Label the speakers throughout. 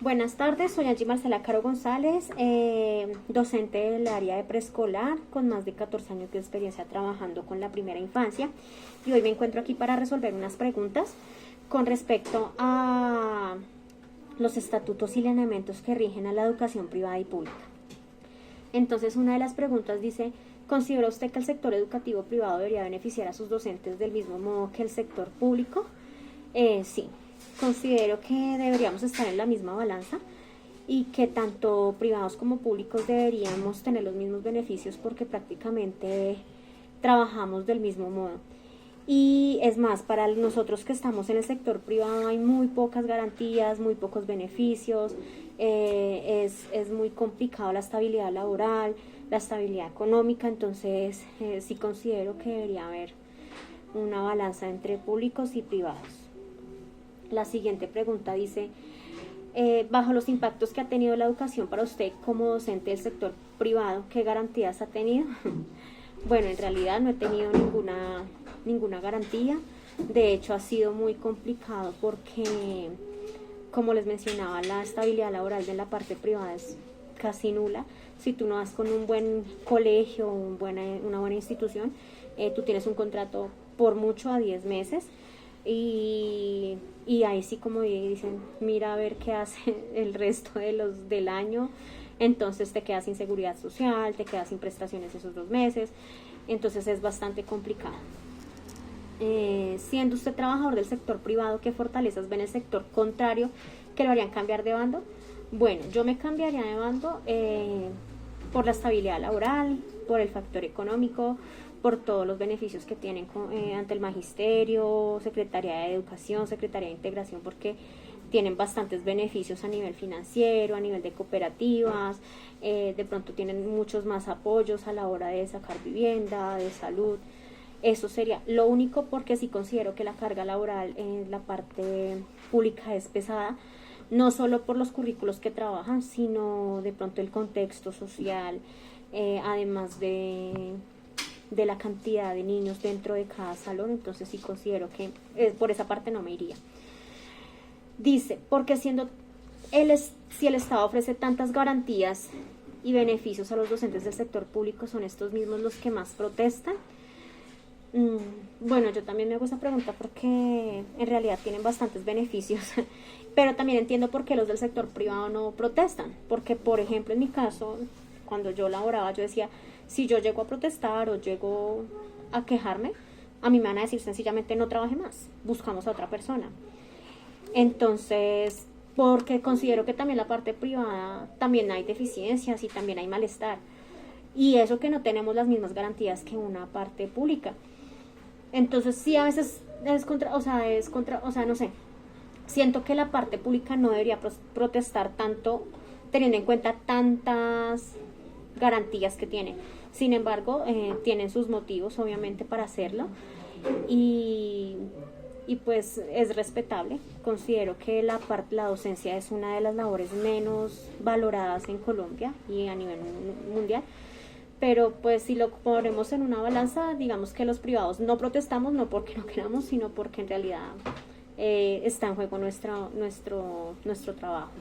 Speaker 1: Buenas tardes, soy Angie Marcela Caro González, docente del área de preescolar con más de 14 años de experiencia trabajando con la primera infancia, y hoy me encuentro aquí para resolver unas preguntas con respecto a los estatutos y lineamientos que rigen a la educación privada y pública. Entonces, una de las preguntas dice: ¿considera usted que el sector educativo privado debería beneficiar a sus docentes del mismo modo que el sector público? Sí. Considero que deberíamos estar en la misma balanza y que tanto privados como públicos deberíamos tener los mismos beneficios porque prácticamente trabajamos del mismo modo. Y es más, para nosotros que estamos en el sector privado hay muy pocas garantías, muy pocos beneficios, es muy complicado la estabilidad laboral, la estabilidad económica, entonces sí considero que debería haber una balanza entre públicos y privados. La siguiente pregunta dice: bajo los impactos que ha tenido la educación para usted como docente del sector privado, ¿qué garantías ha tenido? Bueno, en realidad no he tenido ninguna garantía. De hecho, ha sido muy complicado porque, como les mencionaba, la estabilidad laboral de la parte privada es casi nula. Si tú no vas con un buen colegio, una buena institución, tú tienes un contrato por mucho a 10 meses. Y ahí sí, como dicen, mira a ver qué hace el resto del año, entonces te quedas sin seguridad social, te quedas sin prestaciones esos 2 meses, entonces es bastante complicado. Siendo usted trabajador del sector privado, ¿qué fortalezas ve en el sector contrario que lo harían cambiar de bando? Bueno, yo me cambiaría de bando por la estabilidad laboral, por el factor económico, por todos los beneficios que tienen ante el magisterio, Secretaría de Educación, Secretaría de Integración, porque tienen bastantes beneficios a nivel financiero, a nivel de cooperativas, de pronto tienen muchos más apoyos a la hora de sacar vivienda, de salud. Eso sería lo único, porque sí considero que la carga laboral en la parte pública es pesada, no solo por los currículos que trabajan, sino de pronto el contexto social, además de la cantidad de niños dentro de cada salón. Entonces sí considero que por esa parte no me iría. Dice: porque si el Estado ofrece tantas garantías y beneficios a los docentes del sector público, ¿son estos mismos los que más protestan? Bueno, yo también me hago esa pregunta porque en realidad tienen bastantes beneficios, pero también entiendo por qué los del sector privado no protestan, porque por ejemplo en mi caso, cuando yo laboraba, yo decía: si yo llego a protestar o llego a quejarme, a mí me van a decir sencillamente no trabaje más, buscamos a otra persona. Entonces, porque considero que también la parte privada también hay deficiencias y también hay malestar, y eso que no tenemos las mismas garantías que una parte pública. Entonces sí, a veces no sé, siento que la parte pública no debería protestar tanto teniendo en cuenta tantas garantías que tiene. Sin embargo, tienen sus motivos obviamente para hacerlo, y pues es respetable. Considero que la docencia es una de las labores menos valoradas en Colombia y a nivel mundial, pero pues si lo ponemos en una balanza, digamos que los privados no protestamos no porque no queramos, sino porque en realidad está en juego nuestro trabajo.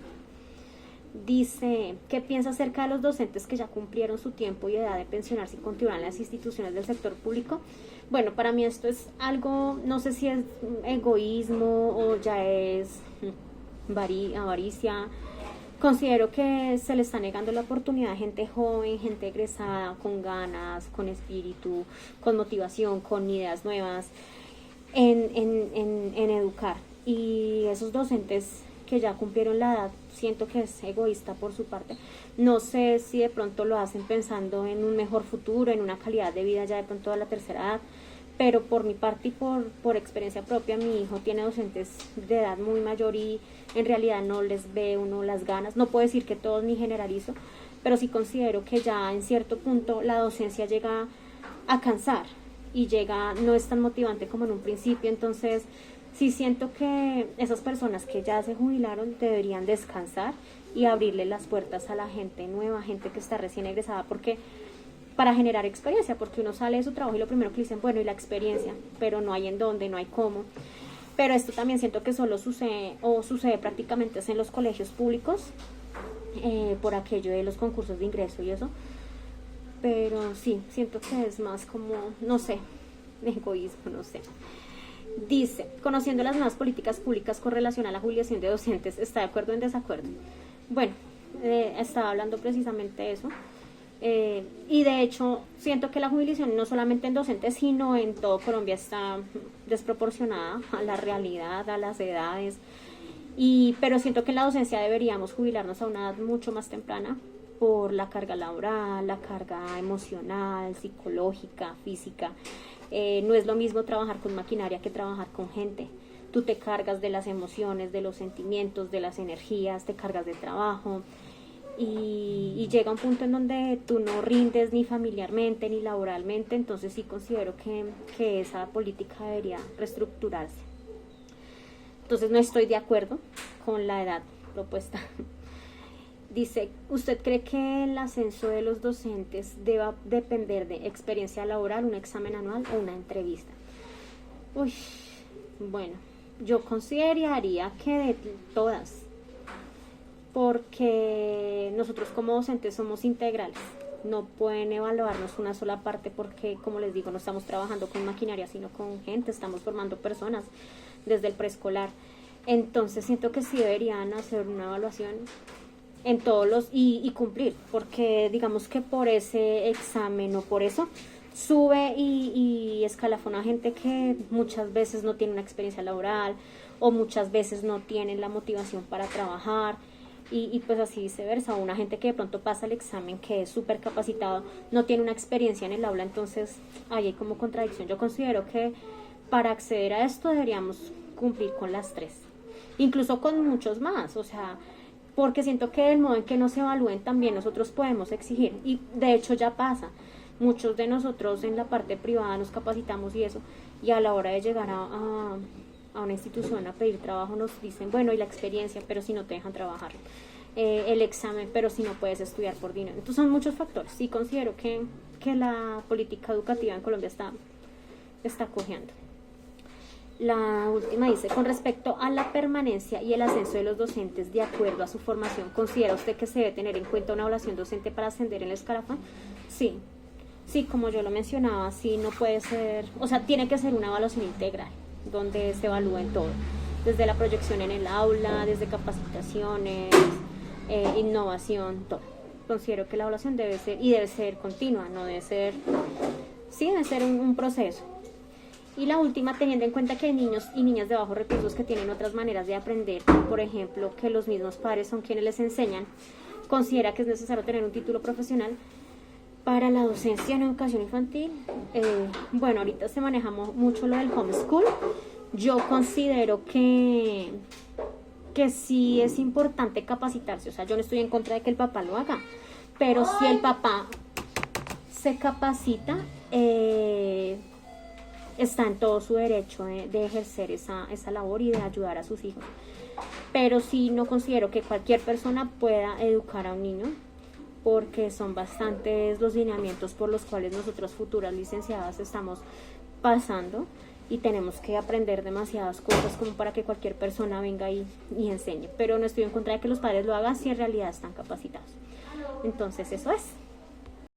Speaker 1: Dice: ¿qué piensa acerca de los docentes que ya cumplieron su tiempo y edad de pensionarse y continúan en las instituciones del sector público? Bueno, para mí esto es algo, no sé si es egoísmo o ya es avaricia. Considero que se le está negando la oportunidad a gente joven, gente egresada, con ganas, con espíritu, con motivación, con ideas nuevas, en educar. Y esos docentes que ya cumplieron la edad, siento que es egoísta por su parte. No sé si de pronto lo hacen pensando en un mejor futuro, en una calidad de vida ya de pronto a la tercera edad, pero por mi parte y por experiencia propia, mi hijo tiene docentes de edad muy mayor y en realidad no les ve uno las ganas. No puedo decir que todos ni generalizo, pero sí considero que ya en cierto punto la docencia llega a cansar y no es tan motivante como en un principio. Entonces sí siento que esas personas que ya se jubilaron deberían descansar y abrirle las puertas a la gente nueva, gente que está recién egresada, porque para generar experiencia, porque uno sale de su trabajo y lo primero que dicen, bueno, y la experiencia, pero no hay en dónde, no hay cómo. pero esto también siento que solo sucede o sucede prácticamente es en los colegios públicos, por aquello de los concursos de ingreso y eso, pero sí, siento que es más como, no sé, egoísmo, no sé. Dice, conociendo las nuevas políticas públicas con relación a la jubilación de docentes, ¿está de acuerdo o en desacuerdo? Bueno, estaba hablando precisamente de eso. Y de hecho siento que la jubilación no solamente en docentes sino en todo Colombia está desproporcionada a la realidad, a las edades, pero siento que en la docencia deberíamos jubilarnos a una edad mucho más temprana por la carga laboral, la carga emocional, psicológica, física. No es lo mismo trabajar con maquinaria que trabajar con gente. Tú te cargas de las emociones, de los sentimientos, de las energías, te cargas de trabajo. Y llega un punto en donde tú no rindes ni familiarmente ni laboralmente, entonces sí considero que esa política debería reestructurarse. Entonces no estoy de acuerdo con la edad propuesta. Dice, ¿usted cree que el ascenso de los docentes deba depender de experiencia laboral, un examen anual o una entrevista? Uy, bueno, yo consideraría que de todas, porque nosotros como docentes somos integrales, no pueden evaluarnos una sola parte porque, como les digo, no estamos trabajando con maquinaria, sino con gente, estamos formando personas desde el preescolar. Entonces siento que sí deberían hacer una evaluación en todos los y cumplir, porque digamos que por ese examen o por eso sube y escalafona gente que muchas veces no tiene una experiencia laboral o muchas veces no tienen la motivación para trabajar. Y pues así viceversa, una gente que de pronto pasa el examen, que es súper capacitado, no tiene una experiencia en el aula, entonces ahí hay como contradicción. Yo considero que para acceder a esto deberíamos cumplir con las tres, incluso con muchos más, o sea, porque siento que el modo en que nos evalúen también nosotros podemos exigir, y de hecho ya pasa, muchos de nosotros en la parte privada nos capacitamos y eso, y a la hora de llegar a una institución a pedir trabajo nos dicen, bueno, y la experiencia, pero si no te dejan trabajar, el examen, pero si no puedes estudiar por dinero. Entonces son muchos factores. Sí considero que la política educativa en Colombia está cojeando. La última dice, con respecto a la permanencia y el ascenso de los docentes de acuerdo a su formación, ¿considera usted que se debe tener en cuenta una evaluación docente para ascender en el escalafón? Sí, como yo lo mencionaba, sí, no puede ser, o sea, tiene que ser una evaluación integral, donde se evalúen todo, desde la proyección en el aula, desde capacitaciones, innovación, todo. Considero que la evaluación debe ser continua, no debe ser, sí, debe ser un proceso. Y la última, teniendo en cuenta que hay niños y niñas de bajos recursos que tienen otras maneras de aprender, por ejemplo, que los mismos padres son quienes les enseñan, considera que es necesario tener un título profesional para la docencia en educación infantil. Bueno, ahorita se maneja mucho lo del homeschool. Yo considero que sí es importante capacitarse, o sea, yo no estoy en contra de que el papá lo haga, pero si el papá se capacita, está en todo su derecho de ejercer esa labor y de ayudar a sus hijos. Pero sí no considero que cualquier persona pueda educar a un niño, porque son bastantes los lineamientos por los cuales nosotros futuras licenciadas estamos pasando y tenemos que aprender demasiadas cosas como para que cualquier persona venga y enseñe. Pero no estoy en contra de que los padres lo hagan si en realidad están capacitados. Entonces eso es.